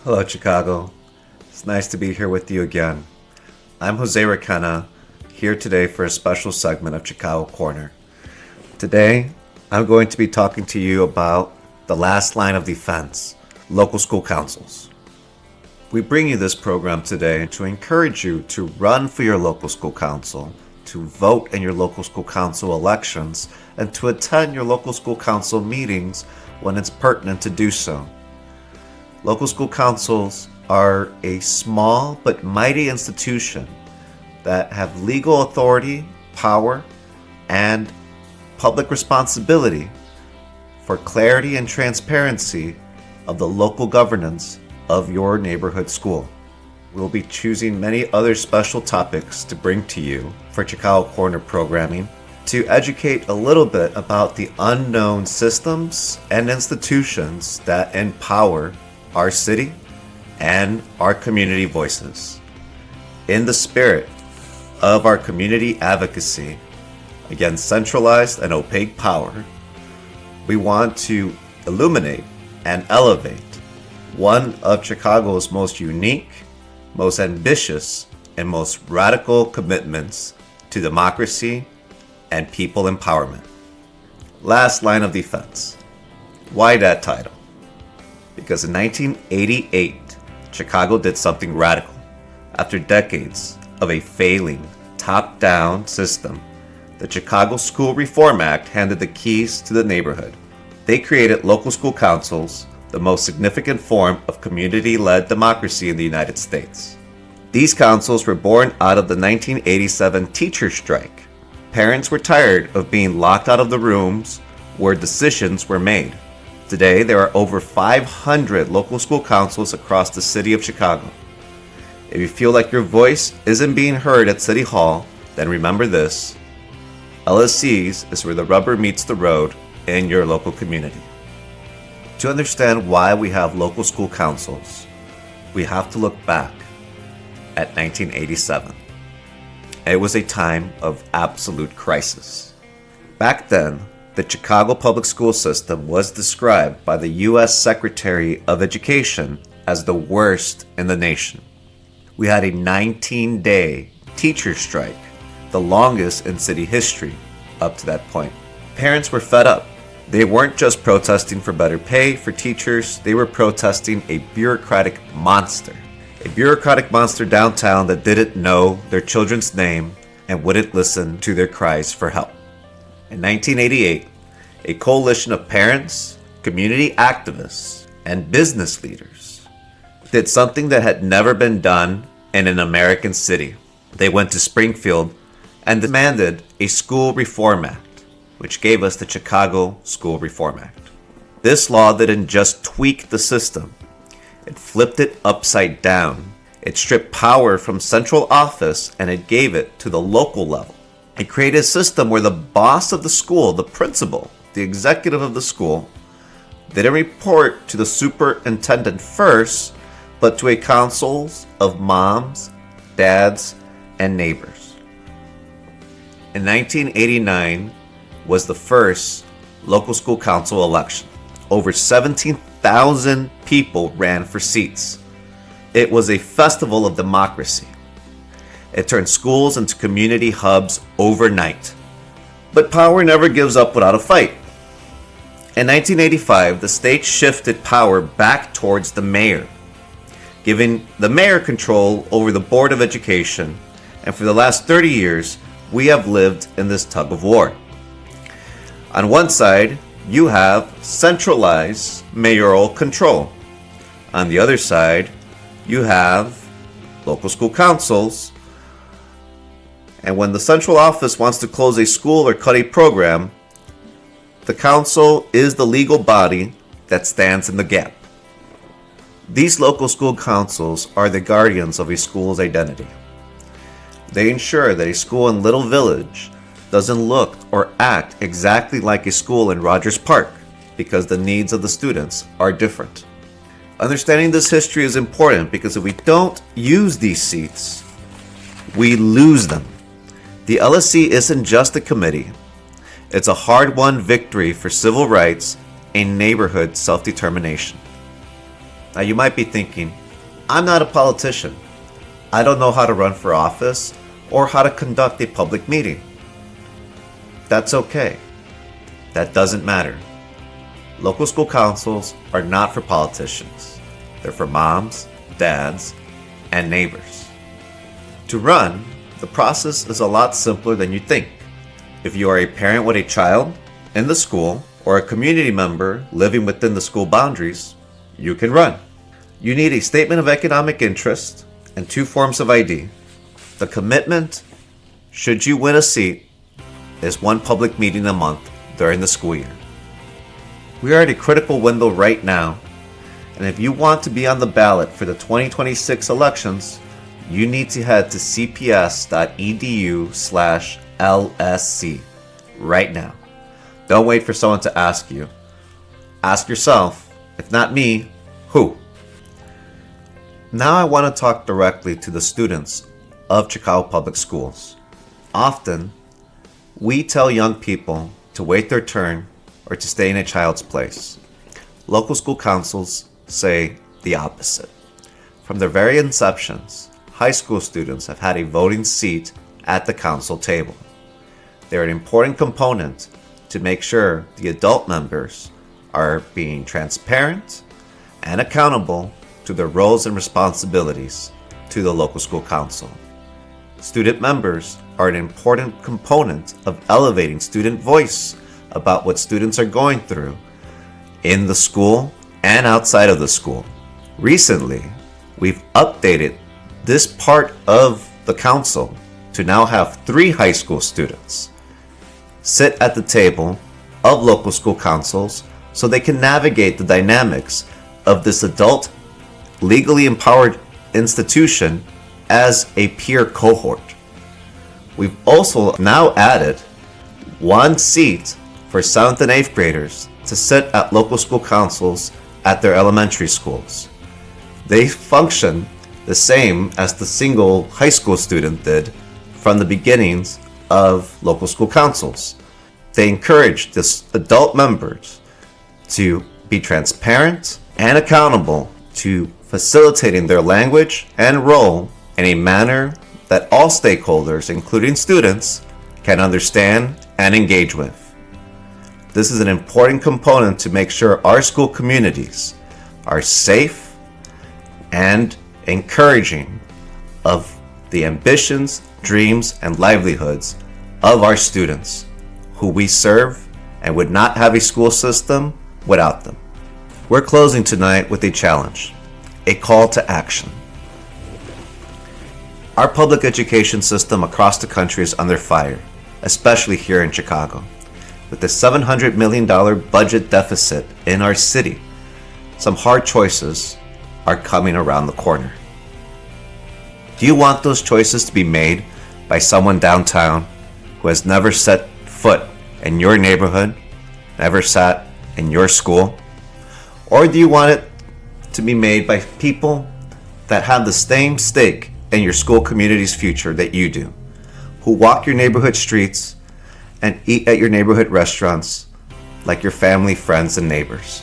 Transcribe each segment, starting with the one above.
Hello, Chicago. It's nice to be here with you again. I'm Jose Requena, here today for a special segment of Chicago Corner. Today, I'm going to be talking to you about the last line of defense, local school councils. We bring you this program today to encourage you to run for your local school council, to vote in your local school council elections, and to attend your local school council meetings when it's pertinent to do so. Local school councils are a small but mighty institution that have legal authority, power, and public responsibility for clarity and transparency of the local governance of your neighborhood school. We'll be choosing many other special topics to bring to you for Chicago Corner programming to educate a little bit about the unknown systems and institutions that empower our city and our community voices. In the spirit of our community advocacy against centralized and opaque power, we want to illuminate and elevate one of Chicago's most unique, most ambitious, and most radical commitments to democracy and people empowerment. Last line of defense. Why that title? Because in 1988, Chicago did something radical. After decades of a failing top-down system, the Chicago School Reform Act handed the keys to the neighborhood. They created local school councils, the most significant form of community-led democracy in the United States. These councils were born out of the 1987 teacher strike. Parents were tired of being locked out of the rooms where decisions were made. Today, there are over 500 local school councils across the city of Chicago. If you feel like your voice isn't being heard at City Hall, then remember this: LSCs is where the rubber meets the road in your local community. To understand why we have local school councils, we have to look back at 1987. It was a time of absolute crisis. Back then, the Chicago public school system was described by the U.S. Secretary of Education as the worst in the nation. We had a 19-day teacher strike, the longest in city history up to that point. Parents were fed up. They weren't just protesting for better pay for teachers, they were protesting a bureaucratic monster. A bureaucratic monster downtown that didn't know their children's name and wouldn't listen to their cries for help. In 1988, a coalition of parents, community activists, and business leaders did something that had never been done in an American city. They went to Springfield and demanded a school reform act, which gave us the Chicago School Reform Act. This law didn't just tweak the system, it flipped it upside down. It stripped power from central office and it gave it to the local level. It created a system where the boss of the school, the principal, the executive of the school, didn't report to the superintendent first, but to a council of moms, dads, and neighbors. In 1989 was the first local school council election. Over 17,000 people ran for seats. It was a festival of democracy. It turned schools into community hubs overnight. But power never gives up without a fight. In 1985, the state shifted power back towards the mayor, giving the mayor control over the Board of Education, and for the last 30 years, we have lived in this tug of war. On one side, you have centralized mayoral control. On the other side, you have local school councils. And when the central office wants to close a school or cut a program, the council is the legal body that stands in the gap. These local school councils are the guardians of a school's identity. They ensure that a school in Little Village doesn't look or act exactly like a school in Rogers Park because the needs of the students are different. Understanding this history is important because if we don't use these seats, we lose them. The LSC isn't just a committee. It's a hard-won victory for civil rights and neighborhood self-determination. Now you might be thinking, I'm not a politician. I don't know how to run for office or how to conduct a public meeting. That's okay. That doesn't matter. Local school councils are not for politicians. They're for moms, dads, and neighbors. To run, the process is a lot simpler than you think. If you are a parent with a child in the school or a community member living within the school boundaries, you can run. You need a statement of economic interest and 2 forms of ID. The commitment, should you win a seat, is 1 public meeting a month during the school year. We are at a critical window right now, and if you want to be on the ballot for the 2026 elections, you need to head to cps.edu/LSC right now. Don't wait for someone to ask you. Ask yourself, if not me, who? Now I want to talk directly to the students of Chicago Public Schools. Often, we tell young people to wait their turn or to stay in a child's place. Local school councils say the opposite. From their very inceptions, high school students have had a voting seat at the council table. They're an important component to make sure the adult members are being transparent and accountable to their roles and responsibilities to the local school council. Student members are an important component of elevating student voice about what students are going through in the school and outside of the school. Recently, we've updated this part of the council to now have 3 high school students sit at the table of local school councils so they can navigate the dynamics of this adult, legally empowered institution as a peer cohort. We've also now added 1 seat for 7th and 8th graders to sit at local school councils at their elementary schools. They function the same as the single high school student did from the beginnings of local school councils. They encourage the adult members to be transparent and accountable to facilitating their language and role in a manner that all stakeholders, including students, can understand and engage with. This is an important component to make sure our school communities are safe and encouraging of the ambitions, dreams, and livelihoods of our students who we serve and would not have a school system without them. We're closing tonight with a challenge, a call to action. Our public education system across the country is under fire, especially here in Chicago. With the $700 million budget deficit in our city, some hard choices are coming around the corner. Do you want those choices to be made by someone downtown who has never set foot in your neighborhood, never sat in your school? Or do you want it to be made by people that have the same stake in your school community's future that you do, who walk your neighborhood streets and eat at your neighborhood restaurants like your family, friends, and neighbors?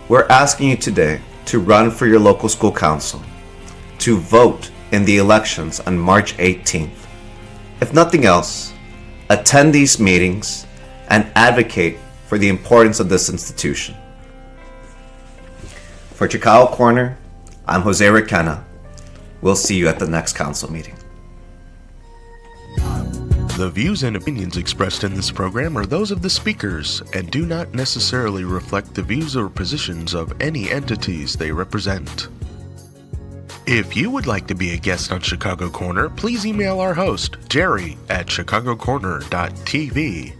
We're asking you today to run for your local school council, to vote in the elections on March 18th. If nothing else, attend these meetings and advocate for the importance of this institution. For Chicago Corner, I'm Jose Requena. We'll see you at the next council meeting. The views and opinions expressed in this program are those of the speakers and do not necessarily reflect the views or positions of any entities they represent. If you would like to be a guest on Chicago Corner, please email our host, Jerry, at chicagocorner.tv.